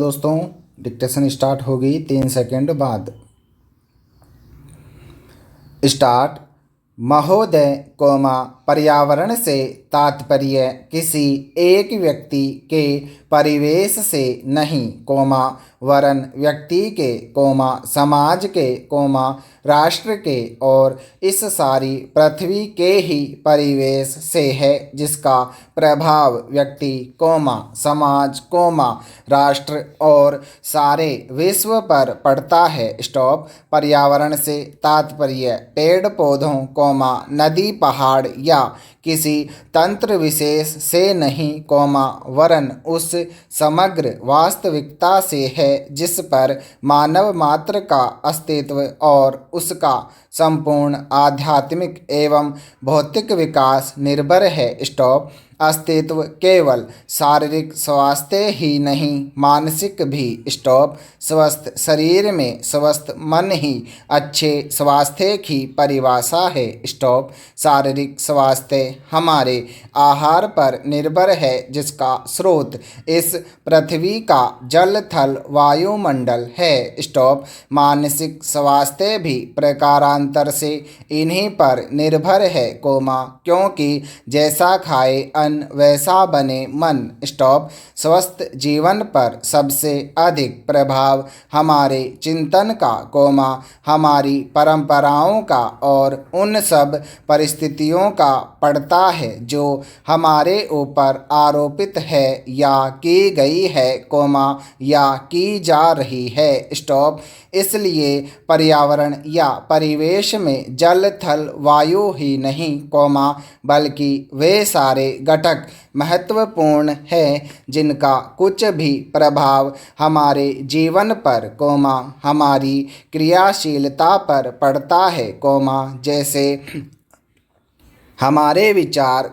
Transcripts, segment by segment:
दोस्तों, dictation start होगी 3 second बाद। स्टार्ट। महोदय, पर्यावरण से तात्पर्य किसी एक व्यक्ति के परिवेश से नहीं, वरन व्यक्ति के, समाज के, राष्ट्र के और इस सारी पृथ्वी के ही परिवेश से है, जिसका प्रभाव व्यक्ति, समाज, राष्ट्र और सारे विश्व पर पड़ता है। स्टॉप। पर्यावरण से तात्पर्य पेड़ पौधों, नदी पहाड़ या किसी तंत्र विशेष से नहीं, वरन उस समग्र वास्तविकता से है जिस पर मानव मात्र का अस्तित्व और उसका संपूर्ण आध्यात्मिक एवं भौतिक विकास निर्भर है। स्टॉप। अस्तित्व केवल शारीरिक स्वास्थ्य ही नहीं, मानसिक भी। स्टॉप। स्वस्थ शरीर में स्वस्थ मन ही अच्छे स्वास्थ्य की परिभाषा है। स्टॉप। शारीरिक स्वास्थ्य हमारे आहार पर निर्भर है, जिसका स्रोत इस पृथ्वी का जल थल वायुमंडल है। स्टॉप। मानसिक स्वास्थ्य भी प्रकारांतर से इन्हीं पर निर्भर है, क्योंकि जैसा खाए वैसा बने मन। स्टॉप। स्वस्थ जीवन पर सबसे अधिक प्रभाव हमारे चिंतन का, हमारी परंपराओं का और उन सब परिस्थितियों का पड़ता है जो हमारे ऊपर आरोपित है या की गई है, या की जा रही है। स्टॉप। इसलिए पर्यावरण या परिवेश में जल थल वायु ही नहीं, बल्कि वे सारे घटक महत्वपूर्ण हैं जिनका कुछ भी प्रभाव हमारे जीवन पर, हमारी क्रियाशीलता पर पड़ता है, जैसे हमारे विचार,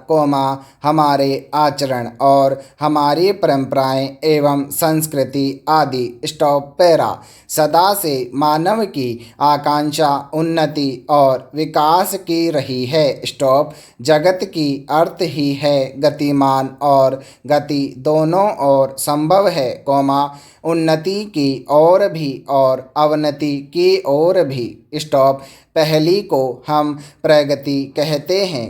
हमारे आचरण और हमारी परंपराएं एवं संस्कृति आदि। स्टॉप। पैरा। सदा से मानव की आकांक्षा उन्नति और विकास की रही है। स्टॉप। जगत की अर्थ ही है गतिमान और गति दोनों ओर संभव है, उन्नति की ओर भी और अवनति की ओर भी। स्टॉप। पहली को हम प्रगति कहते हैं,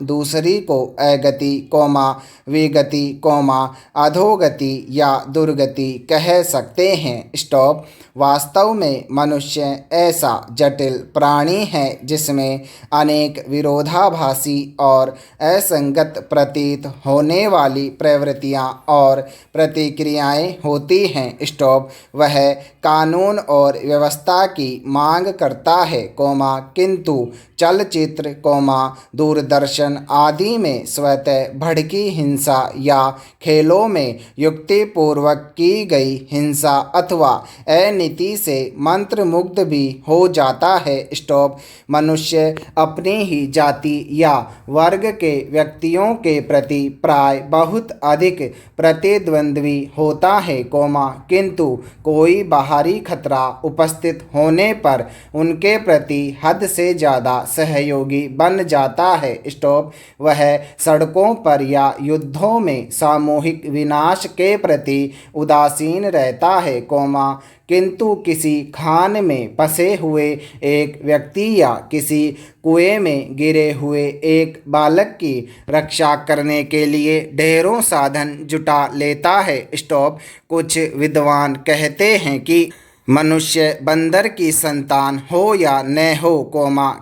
दूसरी को अगति, विगति, अधोगति या दुर्गति कह सकते हैं। स्टॉप। वास्तव में मनुष्य ऐसा जटिल प्राणी है जिसमें अनेक विरोधाभासी और असंगत प्रतीत होने वाली प्रवृत्तियां और प्रतिक्रियाएं होती हैं। स्टॉप। वह कानून और व्यवस्था की मांग करता है, किंतु चलचित्र, दूरदर्शन आदि में स्वतः भड़की हिंसा या खेलों में युक्तिपूर्वक की गई हिंसा अथवा अनीति से मंत्रमुग्ध भी हो जाता है। स्टॉप। मनुष्य अपनी ही जाति या वर्ग के व्यक्तियों के प्रति प्राय बहुत अधिक प्रतिद्वंद्वी होता है, किंतु कोई बाहरी खतरा उपस्थित होने पर उनके प्रति हद से ज़्यादा सहयोगी बन जाता है। स्टॉप। वह सड़कों पर या युद्धों में सामूहिक विनाश के प्रति उदासीन रहता है, किंतु किसी खान में फंसे हुए एक व्यक्ति या किसी कुएं में गिरे हुए एक बालक की रक्षा करने के लिए ढेरों साधन जुटा लेता है। स्टॉप। कुछ विद्वान कहते हैं कि मनुष्य बंदर की संतान हो या न हो,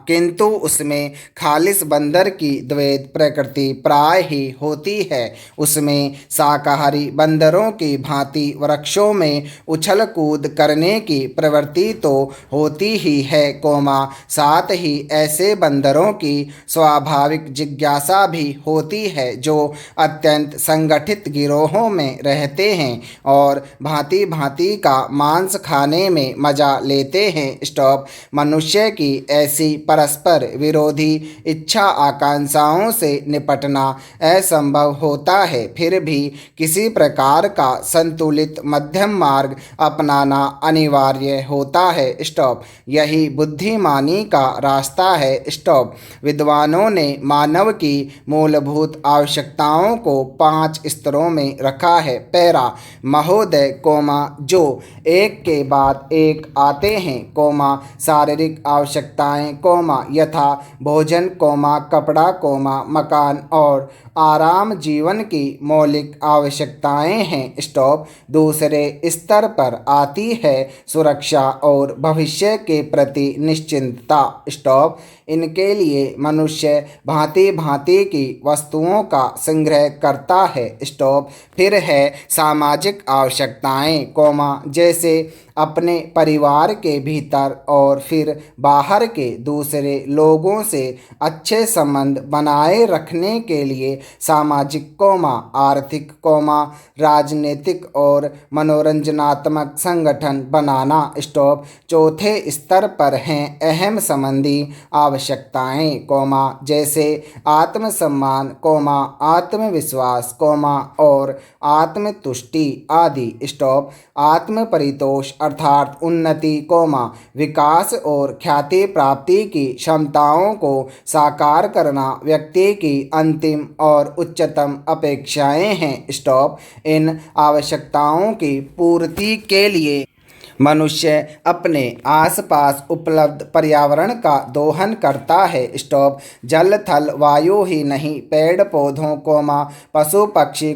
किंतु उसमें खालिस बंदर की द्वैत प्रकृति प्राय ही होती है। उसमें शाकाहारी बंदरों की भांति वृक्षों में उछल कूद करने की प्रवृत्ति तो होती ही है, साथ ही ऐसे बंदरों की स्वाभाविक जिज्ञासा भी होती है जो अत्यंत संगठित गिरोहों में रहते हैं और भांति भांति का मांस खाने खाने में मजा लेते हैं। स्टॉप। मनुष्य की ऐसी परस्पर विरोधी इच्छा आकांक्षाओं से निपटना असंभव होता है, फिर भी किसी प्रकार का संतुलित मध्यम मार्ग अपनाना अनिवार्य होता है। स्टॉप। यही बुद्धिमानी का रास्ता है। स्टॉप। विद्वानों ने मानव की मूलभूत आवश्यकताओं को 5 स्तरों में रखा है। पैरा। महोदय, जो एक के बाद एक आते हैं, शारीरिक आवश्यकताएं, यथा भोजन, कपड़ा, मकान और आराम जीवन की मौलिक आवश्यकताएं हैं। स्टॉप। दूसरे स्तर पर आती है सुरक्षा और भविष्य के प्रति निश्चिंतता। स्टॉप। इनके लिए मनुष्य भांति भांति की वस्तुओं का संग्रह करता है। स्टॉप। फिर है सामाजिक आवश्यकताएं, जैसे अपने परिवार के भीतर और फिर बाहर के दूसरे लोगों से अच्छे संबंध बनाए रखने के लिए सामाजिक, आर्थिक, राजनीतिक और मनोरंजनात्मक संगठन बनाना। स्टॉप। चौथे स्तर पर हैं अहम संबंधी आवश्यकताएं, जैसे आत्मसम्मान, आत्मविश्वास, और आत्मतुष्टि आदि। स्टॉप। आत्म परितोष अर्थात उन्नति, विकास और ख्याति प्राप्ति की क्षमताओं को साकार करना व्यक्ति की अंतिम और उच्चतम अपेक्षाएं हैं। स्टॉप। इन आवश्यकताओं की पूर्ति के लिए मनुष्य अपने आसपास उपलब्ध पर्यावरण का दोहन करता है। स्टॉप। जल, थल, वायु ही नहीं, पेड़ पौधों, पशु पक्षी,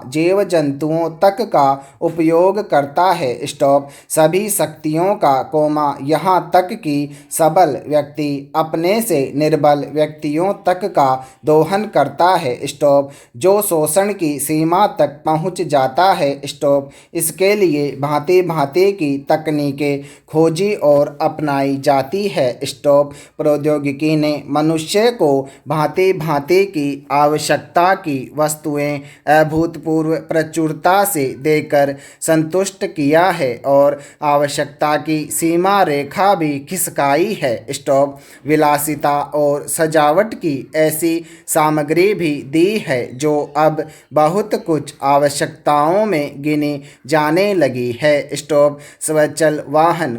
जीव जंतुओं तक का उपयोग करता है। स्टॉप। सभी शक्तियों का, यहाँ तक कि सबल व्यक्ति अपने से निर्बल व्यक्तियों तक का दोहन करता है। स्टॉप। जो शोषण की सीमा तक पहुँच जाता है। स्टॉप। इसके लिए भांति भांति की तकनीकें खोजी और अपनाई जाती है। स्टॉप। प्रौद्योगिकी ने मनुष्य को भांति भांति की आवश्यकता की वस्तुएं अभूतपूर्व प्रचुरता से देकर संतुष्ट किया है और आवश्यकता की सीमा रेखा भी खिसकाई है। स्टॉप। विलासिता और सजावट की ऐसी सामग्री भी दी है जो अब बहुत कुछ आवश्यकताओं में गिनी जाने लगी है। स्टॉप। स्वचल वाहन,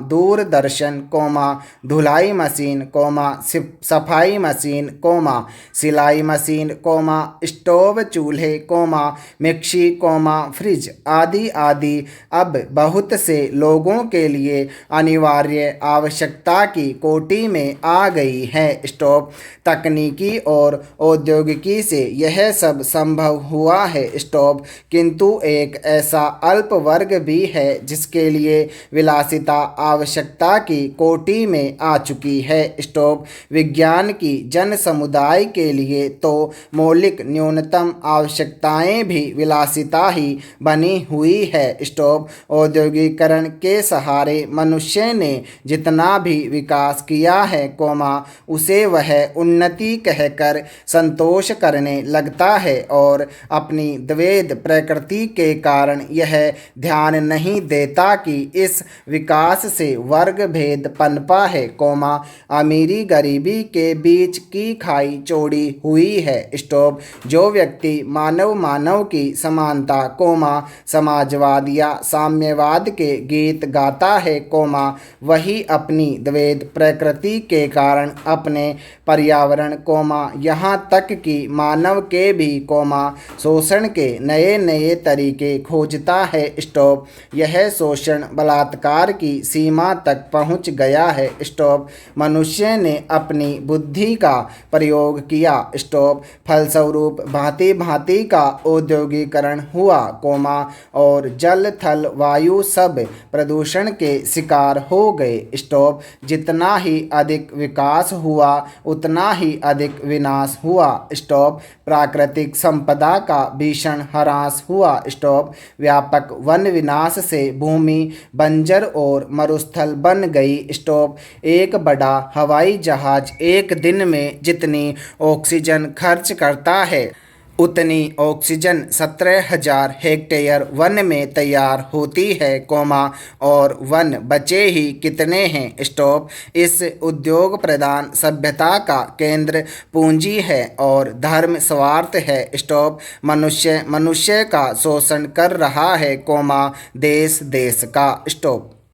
दूरदर्शन, धुलाई मशीन, सफाई मशीन, सिलाई मशीन, स्टोव, चूल्हे, मिक्सी, फ्रिज आदि आदि अब बहुत से लोगों के लिए अनिवार्य आवश्यकता की कोटि में आ गई है। स्टॉप। तकनीकी और औद्योगिकी से यह सब संभव हुआ है। स्टॉप। किंतु एक ऐसा अल्प वर्ग भी है जिसके लिए विलासिता आवश्यकता की कोटि में आ चुकी है। स्टॉप। विज्ञान की जन समुदाय के लिए तो मौलिक न्यूनतम आवश्यकताएं भी विलासिता ही बनी हुई है। स्टॉप। औद्योगिकरण के सहारे मनुष्य ने जितना भी विकास किया है, उसे वह उन्नति कहकर संतोष करने लगता है और अपनी द्वैध प्रकृति के कारण यह ध्यान नहीं देता कि इस विकास से वर्ग भेद पनपा है, अमीरी गरीबी के बीच की खाई चौड़ी हुई है। स्टॉप। जो व्यक्ति मानव की समानता, समाजवाद या साम्यवाद के गीत गाता है, वही अपनी द्वैध प्रकृति के कारण अपने पर्यावरण, यहाँ तक कि मानव के भी, शोषण के नए नए तरीके खोजता है। स्टॉप। यह शोषण बलात्कार की सीमा तक पहुंच गया है। स्टॉप। मनुष्य ने अपनी बुद्धि का प्रयोग किया। स्टॉप। फलस्वरूप भांति भांति का औद्योगिकरण हुआ, और जल, थल, वायु सब प्रदूषण के शिकार हो गए। स्टॉप। जितना ही अधिक विकास हुआ उतना ही अधिक विनाश हुआ। स्टॉप। प्राकृतिक संपदा का भीषण ह्रास हुआ। स्टॉप। व्यापक वन विनाश से भूमि बंजर और मरुस्थल बन गई। स्टॉप। एक बड़ा हवाई जहाज एक दिन में जितनी ऑक्सीजन खर्च करता है, उतनी ऑक्सीजन 17,000 हेक्टेयर वन में तैयार होती है, और वन बचे ही कितने हैं, स्टॉप। इस उद्योग प्रधान सभ्यता का केंद्र पूंजी है और धर्म स्वार्थ है, स्टॉप। मनुष्य मनुष्य का शोषण कर रहा है, देश देश का, स्टॉप।